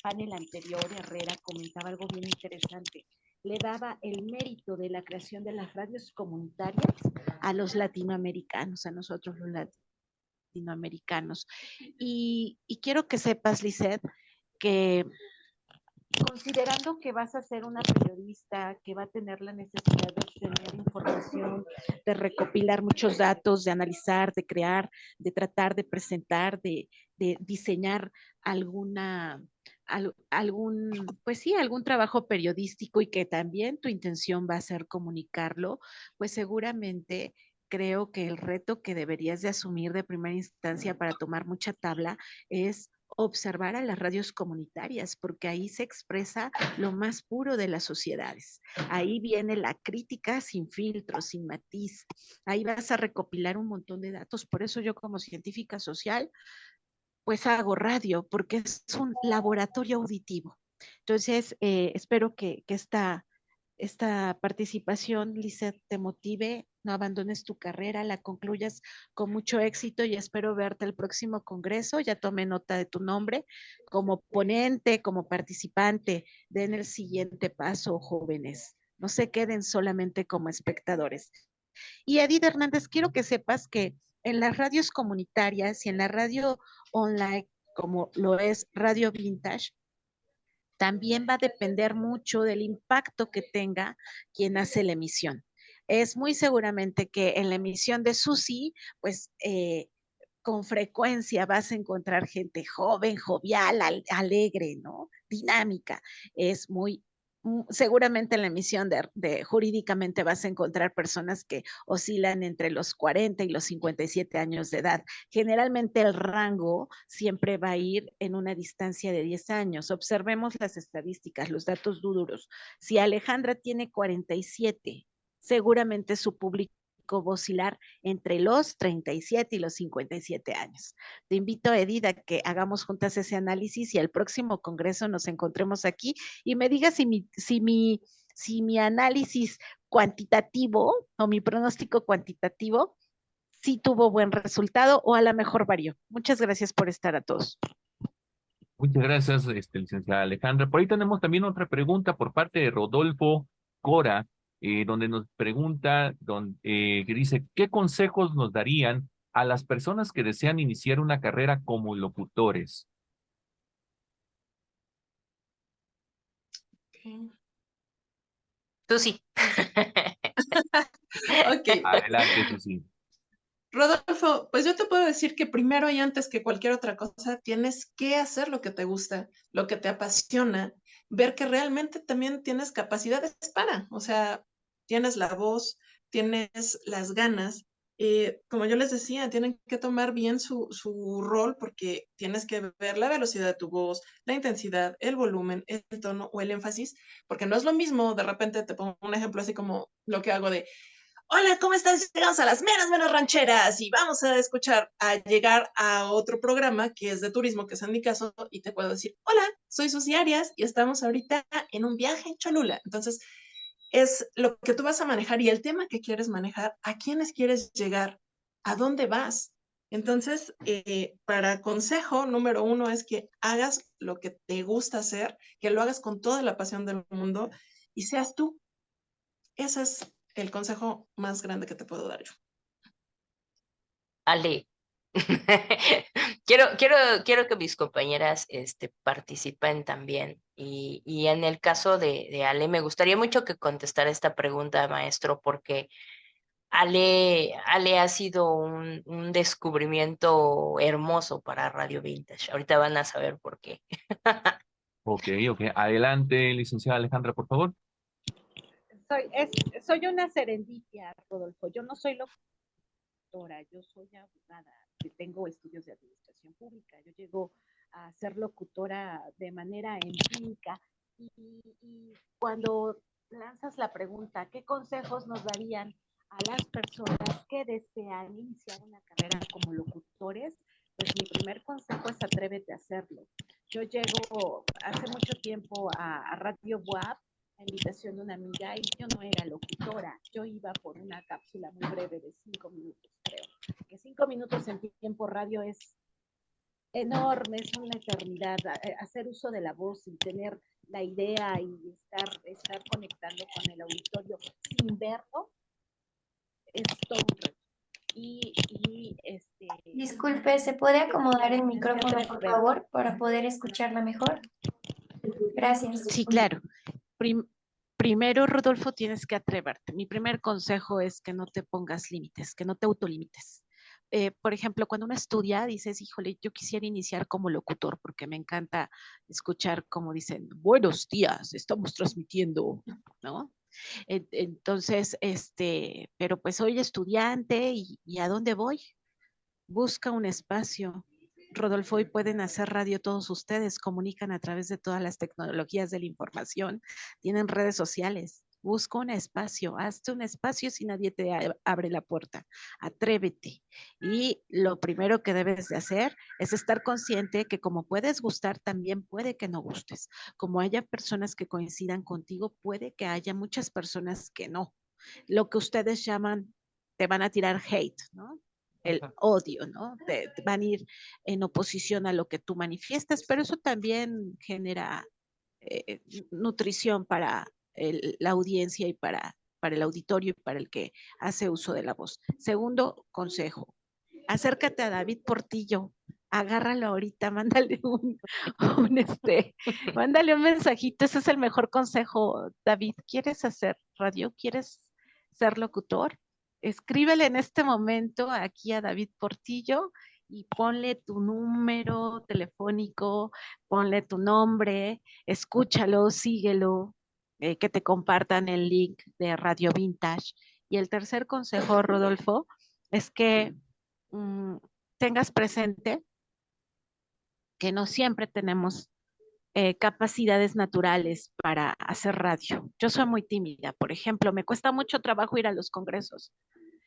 panel anterior, Herrera comentaba algo bien interesante. Le daba el mérito de la creación de las radios comunitarias a los latinoamericanos, a nosotros los latinoamericanos. Y quiero que sepas, Lizeth, que considerando que vas a ser una periodista que va a tener la necesidad de obtener información, de recopilar muchos datos, de analizar, de crear, de tratar de presentar, de diseñar algún trabajo periodístico y que también tu intención va a ser comunicarlo, pues seguramente creo que el reto que deberías de asumir de primera instancia para tomar mucha tabla es observar a las radios comunitarias, porque ahí se expresa lo más puro de las sociedades. Ahí viene la crítica sin filtro, sin matiz. Ahí vas a recopilar un montón de datos. Por eso yo como científica social, pues hago radio, porque es un laboratorio auditivo. Entonces, espero que esta participación, Lizeth, te motive, no abandones tu carrera, la concluyas con mucho éxito y espero verte el próximo congreso. Ya tomé nota de tu nombre como ponente, como participante. Den el siguiente paso, jóvenes. No se queden solamente como espectadores. Y Edith Hernández, quiero que sepas que en las radios comunitarias y en la radio online, como lo es Radio Vintage, también va a depender mucho del impacto que tenga quien hace la emisión. Es muy seguramente que en la emisión de Susi, pues con frecuencia vas a encontrar gente joven, jovial, alegre, ¿no? Dinámica. Es muy, seguramente en la emisión de jurídicamente vas a encontrar personas que oscilan entre los 40 y los 57 años de edad. Generalmente el rango siempre va a ir en una distancia de 10 años. Observemos las estadísticas, los datos duros. Si Alejandra tiene 47, seguramente su público va a oscilar entre los 37 y los 57 años. Te invito, Edith, a que hagamos juntas ese análisis y al próximo congreso nos encontremos aquí y me digas si mi análisis cuantitativo o mi pronóstico cuantitativo sí tuvo buen resultado o a lo mejor varió. Muchas gracias por estar a todos. Muchas gracias, licenciada Alejandra. Por ahí tenemos también otra pregunta por parte de Rodolfo Cora, donde nos pregunta, que dice, ¿qué consejos nos darían a las personas que desean iniciar una carrera como locutores? Ok. Tú sí. Ok, Adelante, Susi. Rodolfo, pues yo te puedo decir que primero y antes que cualquier otra cosa, tienes que hacer lo que te gusta, lo que te apasiona, ver que realmente también tienes capacidades para, o sea, tienes la voz, tienes las ganas. Como yo les decía, tienen que tomar bien su rol porque tienes que ver la velocidad de tu voz, la intensidad, el volumen, el tono o el énfasis, porque no es lo mismo, de repente te pongo un ejemplo así como lo que hago de hola, ¿cómo estás? Llegamos a las menos rancheras y vamos a escuchar a llegar a otro programa que es de turismo, que es en mi caso, y te puedo decir, hola, soy Susi Arias y estamos ahorita en un viaje en Cholula. Entonces, es lo que tú vas a manejar y el tema que quieres manejar, a quiénes quieres llegar, a dónde vas. Entonces, para consejo número uno es que hagas lo que te gusta hacer, que lo hagas con toda la pasión del mundo y seas tú. Ese es el consejo más grande que te puedo dar yo. Ale. quiero que mis compañeras participen también. Y en el caso de Ale, me gustaría mucho que contestara esta pregunta, maestro, porque Ale ha sido un descubrimiento hermoso para Radio Vintage. Ahorita van a saber por qué. Ok. Adelante, licenciada Alejandra, por favor. Soy una serendipia, Rodolfo. Yo no soy locutora, yo soy abogada, tengo estudios de administración pública. Yo llego a ser locutora de manera empírica y cuando lanzas la pregunta, ¿qué consejos nos darían a las personas que desean iniciar una carrera como locutores? Pues mi primer consejo es atrévete a hacerlo. Yo llego hace mucho tiempo a Radio WAP a invitación de una amiga y yo no era locutora, yo iba por una cápsula muy breve de 5 minutos, creo. Que 5 minutos en tiempo radio es enorme, es una eternidad. Hacer uso de la voz y tener la idea y estar conectando con el auditorio sin verlo es todo un reto. Disculpe, ¿se puede acomodar el micrófono, por favor, para poder escucharla mejor? Gracias. Sí, claro. Primero, Rodolfo, tienes que atreverte. Mi primer consejo es que no te pongas límites, que no te autolimites. Por ejemplo, cuando uno estudia, dices, híjole, yo quisiera iniciar como locutor porque me encanta escuchar como dicen, buenos días, estamos transmitiendo, ¿no? Entonces, pero pues soy estudiante y ¿a dónde voy? Busca un espacio. Rodolfo, hoy pueden hacer radio todos ustedes, comunican a través de todas las tecnologías de la información, tienen redes sociales. Busca un espacio, hazte un espacio si nadie te abre la puerta. Atrévete. Y lo primero que debes de hacer es estar consciente que como puedes gustar, también puede que no gustes. Como haya personas que coincidan contigo, puede que haya muchas personas que no. Lo que ustedes llaman, te van a tirar hate, ¿no? El odio, ¿no? Te van a ir en oposición a lo que tú manifiestas, pero eso también genera nutrición para la audiencia y para el auditorio y para el que hace uso de la voz. Segundo consejo, acércate a David Portillo, agárralo ahorita, mándale mándale un mensajito, ese es el mejor consejo, David. ¿Quieres hacer radio? ¿Quieres ser locutor? Escríbele en este momento aquí a David Portillo y ponle tu número telefónico, ponle tu nombre, escúchalo, síguelo, que te compartan el link de Radio Vintage. Y el tercer consejo, Rodolfo, es que tengas presente que no siempre tenemos capacidades naturales para hacer radio. Yo soy muy tímida, por ejemplo, me cuesta mucho trabajo ir a los congresos.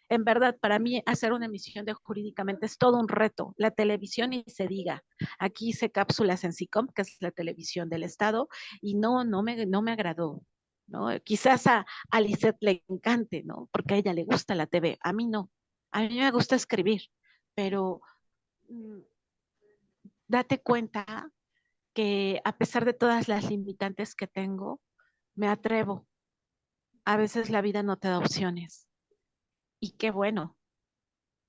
En verdad, para mí hacer una emisión de Jurídicamente es todo un reto. La televisión ni se diga. Aquí hice cápsulas en SICOM, que es la televisión del Estado, y no me agradó. ¿No? Quizás a Lisette le encante, ¿no? Porque a ella le gusta la TV. A mí no. A mí me gusta escribir, pero date cuenta que a pesar de todas las limitantes que tengo, me atrevo. A veces la vida no te da opciones. Y qué bueno,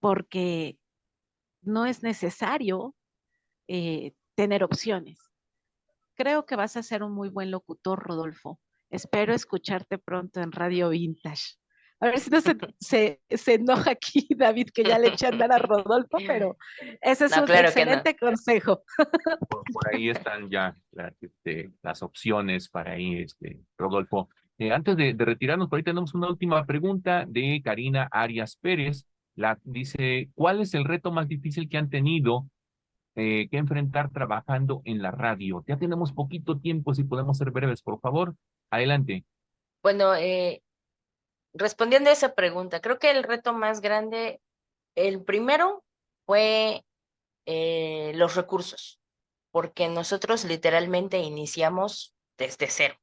porque no es necesario tener opciones. Creo que vas a ser un muy buen locutor, Rodolfo. Espero escucharte pronto en Radio Vintage. A ver si no se enoja aquí David, que ya le eché a andar a Rodolfo, pero ese es No, un claro que no. excelente consejo. Por ahí están ya las opciones para ir, Rodolfo. Antes de retirarnos, por ahí tenemos una última pregunta de Karina Arias Pérez. Dice, ¿cuál es el reto más difícil que han tenido que enfrentar trabajando en la radio? Ya tenemos poquito tiempo, si podemos ser breves, por favor. Adelante. Bueno, respondiendo a esa pregunta, creo que el reto más grande, el primero fue los recursos, porque nosotros literalmente iniciamos desde cero.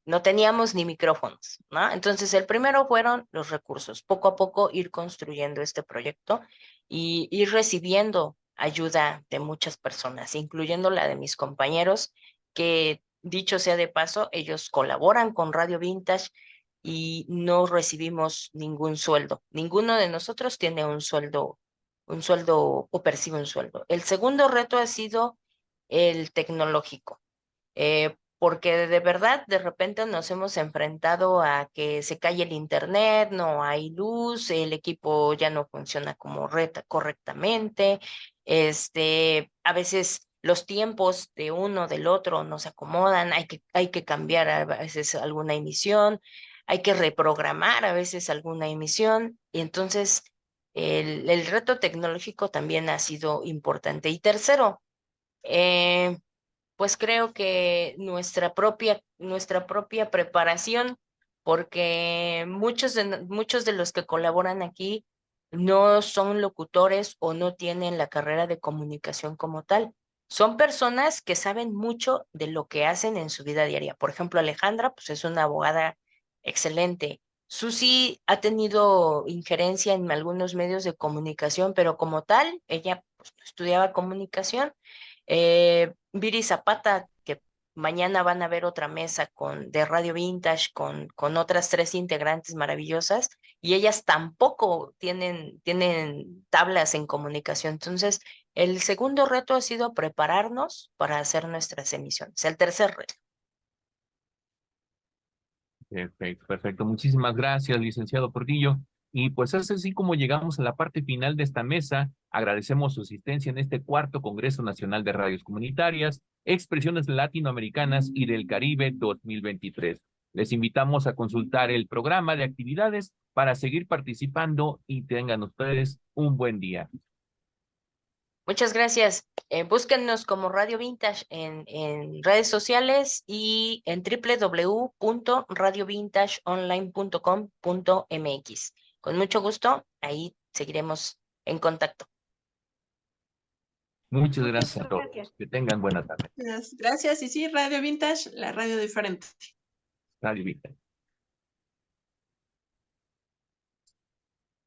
No teníamos ni micrófonos, ¿no? Entonces, el primero fueron los recursos, poco a poco ir construyendo este proyecto y ir recibiendo ayuda de muchas personas, incluyendo la de mis compañeros, que dicho sea de paso, ellos colaboran con Radio Vintage y no recibimos ningún sueldo. Ninguno de nosotros tiene un sueldo o percibe un sueldo. El segundo reto ha sido el tecnológico. Porque de verdad de repente nos hemos enfrentado a que se cae el internet, no hay luz, el equipo ya no funciona como correctamente, a veces los tiempos de uno del otro no se acomodan, hay que cambiar a veces alguna emisión, hay que reprogramar a veces alguna emisión, y entonces el reto tecnológico también ha sido importante. Y tercero, pues creo que nuestra propia preparación, porque muchos de los que colaboran aquí no son locutores o no tienen la carrera de comunicación como tal. Son personas que saben mucho de lo que hacen en su vida diaria. Por ejemplo, Alejandra, pues es una abogada excelente. Susi ha tenido injerencia en algunos medios de comunicación, pero como tal, ella pues, estudiaba comunicación. Viri Zapata, que mañana van a ver otra mesa de Radio Vintage con otras 3 integrantes maravillosas, y ellas tampoco tienen tablas en comunicación. Entonces, el segundo reto ha sido prepararnos para hacer nuestras emisiones. El tercer reto. Perfecto, perfecto. Muchísimas gracias, licenciado Portillo. Y pues es así como llegamos a la parte final de esta mesa. Agradecemos su asistencia en este 4º Congreso Nacional de Radios Comunitarias, Expresiones Latinoamericanas y del Caribe 2023. Les invitamos a consultar el programa de actividades para seguir participando y tengan ustedes un buen día. Muchas gracias. Búsquennos como Radio Vintage en redes sociales y en www.radiovintageonline.com.mx. Con mucho gusto, ahí seguiremos en contacto. Muchas Muchas gracias a todos. gracias. Que tengan buena tarde. Gracias. Y sí, Radio Vintage, la radio diferente. Radio Vintage.